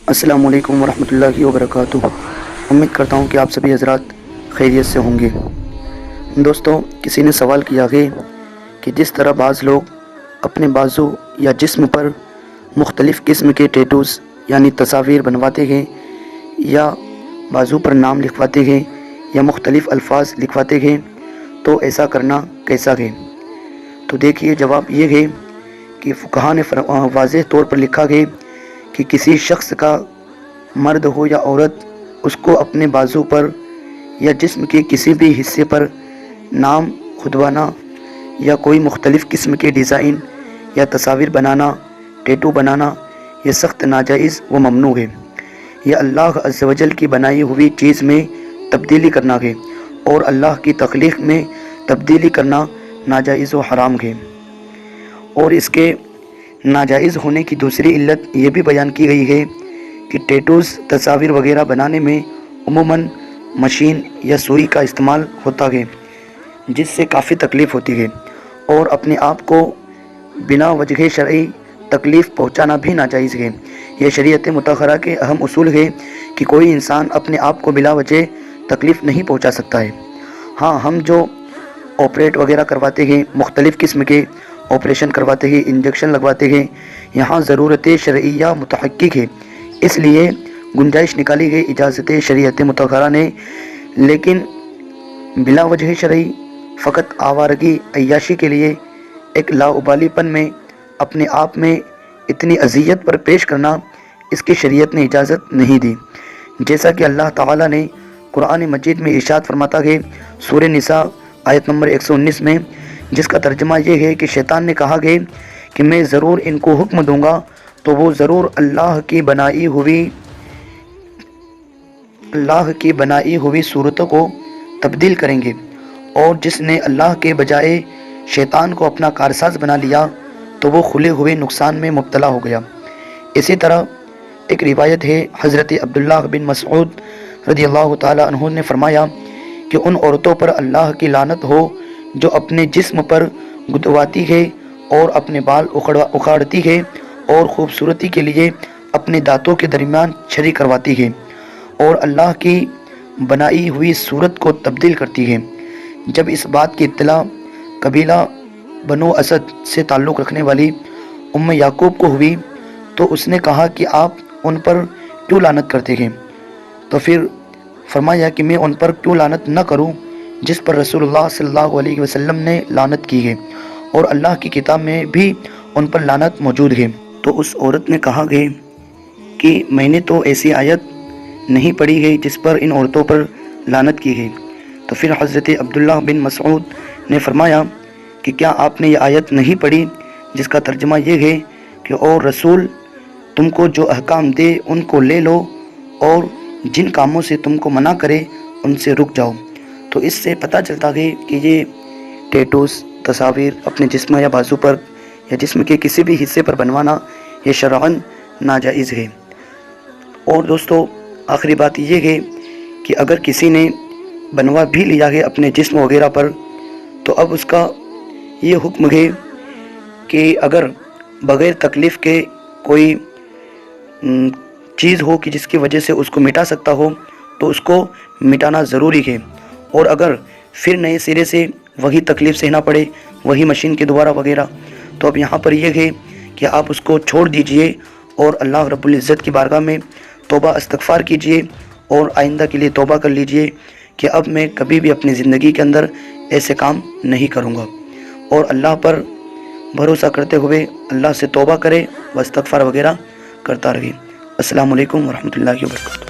السلام علیکم ورحمۃ اللہ وبرکاتہ۔ امید کرتا ہوں کہ آپ سبھی حضرات خیریت سے ہوں گے۔ دوستو، کسی نے سوال کیا ہے کہ جس طرح بعض لوگ اپنے بازو یا جسم پر مختلف قسم کے ٹیٹوز یعنی تصاویر بنواتے ہیں یا بازو پر نام لکھواتے ہیں یا مختلف الفاظ لکھواتے ہیں، تو ایسا کرنا کیسا ہے؟ تو دیکھیے، جواب یہ ہے کہ فقہاء نے واضح طور پر لکھا ہے کہ کسی شخص کا، مرد ہو یا عورت، اس کو اپنے بازو پر یا جسم کے کسی بھی حصے پر نام کھدوانا یا کوئی مختلف قسم کے ڈیزائن یا تصاویر بنانا، ٹیٹو بنانا، یہ سخت ناجائز و ممنوع ہے۔ یہ اللہ عز و جل کی بنائی ہوئی چیز میں تبدیلی کرنا ہے، اور اللہ کی تخلیق میں تبدیلی کرنا ناجائز و حرام ہے۔ اور اس کے ناجائز ہونے کی دوسری علت یہ بھی بیان کی گئی ہے کہ ٹیٹوز، تصاویر وغیرہ بنانے میں عموماً مشین یا سوئی کا استعمال ہوتا ہے، جس سے کافی تکلیف ہوتی ہے، اور اپنے آپ کو بنا وجہ شرعی تکلیف پہنچانا بھی ناجائز ہے۔ یہ شریعت مطہرہ کے اہم اصول ہے کہ کوئی انسان اپنے آپ کو بلا وجہ تکلیف نہیں پہنچا سکتا ہے۔ ہاں، ہم جو آپریٹ وغیرہ کرواتے ہیں، مختلف قسم کے آپریشن کرواتے ہیں، انجیکشن لگواتے ہیں، یہاں ضرورت شرعیہ متحقق ہے، اس لیے گنجائش نکالی گئی اجازت شریعت مطہرہ نے، لیکن بلا وجہ شرعی فقط آوارگی عیاشی کے لیے ایک لاابالی پن میں اپنے آپ میں اتنی اذیت پر پیش کرنا، اس کی شریعت نے اجازت نہیں دی۔ جیسا کہ اللہ تعالیٰ نے قرآن مجید میں ارشاد فرماتا ہے سورہ نساء آیت نمبر 119 میں، جس کا ترجمہ یہ ہے کہ شیطان نے کہا ہے کہ میں ضرور ان کو حکم دوں گا تو وہ ضرور اللہ کی بنائی ہوئی صورتوں کو تبدیل کریں گے، اور جس نے اللہ کے بجائے شیطان کو اپنا کارساز بنا لیا تو وہ کھلے ہوئے نقصان میں مبتلا ہو گیا۔ اسی طرح ایک روایت ہے، حضرت عبداللہ بن مسعود رضی اللہ تعالی عنہ نے فرمایا کہ ان عورتوں پر اللہ کی لعنت ہو جو اپنے جسم پر گدواتی ہے اور اپنے بال اکھاڑتی ہے اور خوبصورتی کے لیے اپنے دانتوں کے درمیان چھری کرواتی ہے اور اللہ کی بنائی ہوئی صورت کو تبدیل کرتی ہے۔ جب اس بات کی اطلاع قبیلہ بنو اسد سے تعلق رکھنے والی ام یعقوب کو ہوئی تو اس نے کہا کہ آپ ان پر کیوں لعنت کرتے ہیں؟ تو پھر فرمایا کہ میں ان پر کیوں لعنت نہ کروں جس پر رسول اللہ صلی اللہ علیہ وسلم نے لعنت کی ہے، اور اللہ کی کتاب میں بھی ان پر لعنت موجود ہے۔ تو اس عورت نے کہا ہے کہ میں نے تو ایسی آیت نہیں پڑھی ہے جس پر ان عورتوں پر لعنت کی ہے۔ تو پھر حضرت عبداللہ بن مسعود نے فرمایا کہ کیا آپ نے یہ آیت نہیں پڑھی جس کا ترجمہ یہ ہے کہ اور رسول تم کو جو احکام دے ان کو لے لو اور جن کاموں سے تم کو منع کرے ان سے رک جاؤ؟ تو اس سے پتہ چلتا ہے کہ یہ ٹیٹوز، تصاویر اپنے جسم یا بازو پر یا جسم کے کسی بھی حصے پر بنوانا یہ شرعاً ناجائز ہے۔ اور دوستو، آخری بات یہ ہے کہ اگر کسی نے بنوا بھی لیا ہے اپنے جسم وغیرہ پر، تو اب اس کا یہ حکم ہے کہ اگر بغیر تکلیف کے کوئی چیز ہو کہ جس کی وجہ سے اس کو مٹا سکتا ہو تو اس کو مٹانا ضروری ہے، اور اگر پھر نئے سرے سے وہی تکلیف سہنا پڑے، وہی مشین کے دوبارہ وغیرہ، تو اب یہاں پر یہ ہے کہ آپ اس کو چھوڑ دیجئے اور اللہ رب العزت کی بارگاہ میں توبہ استغفار کیجئے اور آئندہ کے لیے توبہ کر لیجئے کہ اب میں کبھی بھی اپنی زندگی کے اندر ایسے کام نہیں کروں گا، اور اللہ پر بھروسہ کرتے ہوئے اللہ سے توبہ کرے و استغفار وغیرہ کرتا رہے۔ السلام علیکم ورحمۃ اللہ وبرکاتہ۔